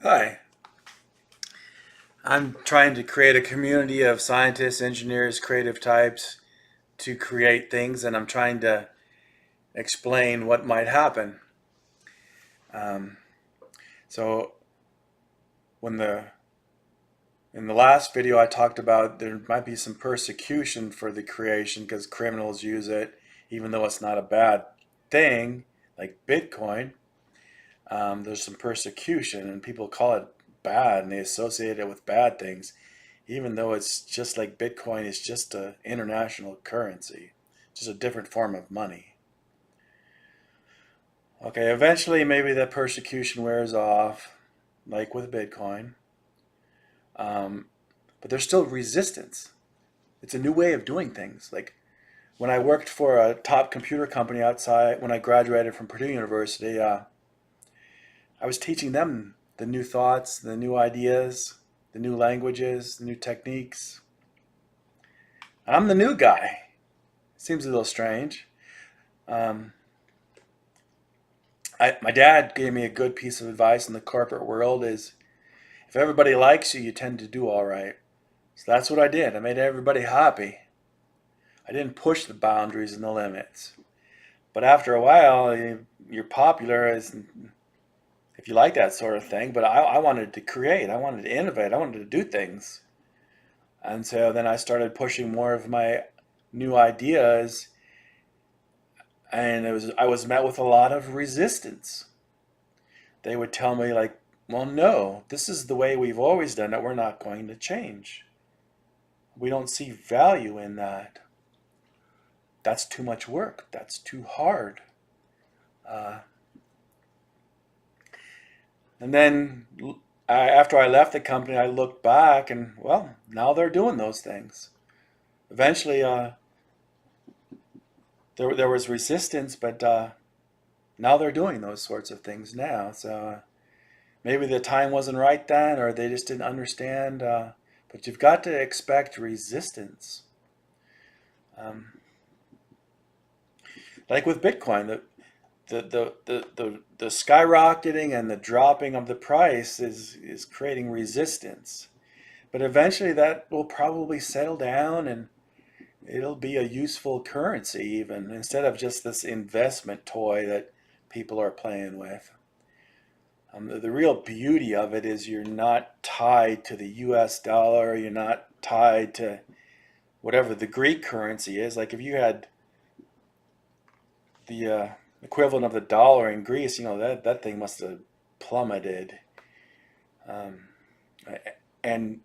Hi, I'm trying to create a community of scientists, engineers, creative types to create things, and I'm trying to explain what might happen. Um, so, when the in the last video I talked about there might be some persecution for the creation because criminals use it, even though it's not a bad thing, like Bitcoin. There's some persecution, and people call it bad, and they associate it with bad things, even though it's just like Bitcoin is just an international currency, just a different form of money. Okay, eventually maybe that persecution wears off, like with Bitcoin, um, but there's still resistance. It's a new way of doing things. Like when I worked for a top computer company outside, when I graduated from Purdue University, I was teaching them the new thoughts, the new ideas, the new languages, the new techniques. And I'm the new guy. Seems a little strange. Um, my dad gave me a good piece of advice in the corporate world is if everybody likes you, you tend to do all right. So that's what I did. I made everybody happy. I didn't push the boundaries and the limits. But after a while, you're popular as if you like that sort of thing. But I wanted to create. I wanted to innovate. I wanted to do things. And so then I started pushing more of my new ideas, and I was met with a lot of resistance. They would tell me like, well, no, this is the way we've always done it. We're not going to change. We don't see value in that. That's too much work. That's too hard. Uh, and then after I left the company, I looked back and, well, now they're doing those things. Eventually, there was resistance, but now they're doing those sorts of things now. So maybe the time wasn't right then, or they just didn't understand. But you've got to expect resistance. Um, like with Bitcoin, the skyrocketing and the dropping of the price is creating resistance. But eventually that will probably settle down and it'll be a useful currency even instead of just this investment toy that people are playing with. The real beauty of it is you're not tied to the US dollar, you're not tied to whatever the Greek currency is. Like if you had the equivalent of the dollar in Greece, that thing must have plummeted. Um, and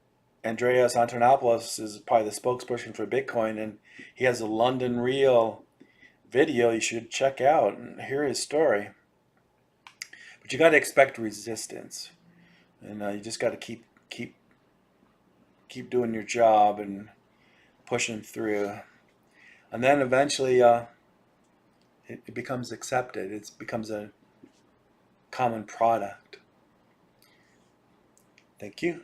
Andreas Antonopoulos is probably the spokesperson for Bitcoin, and he has a London Real video you should check out and hear his story. But you got to expect resistance, and you just got to keep doing your job and pushing through, and then eventually it becomes accepted. It becomes a common product. Thank you.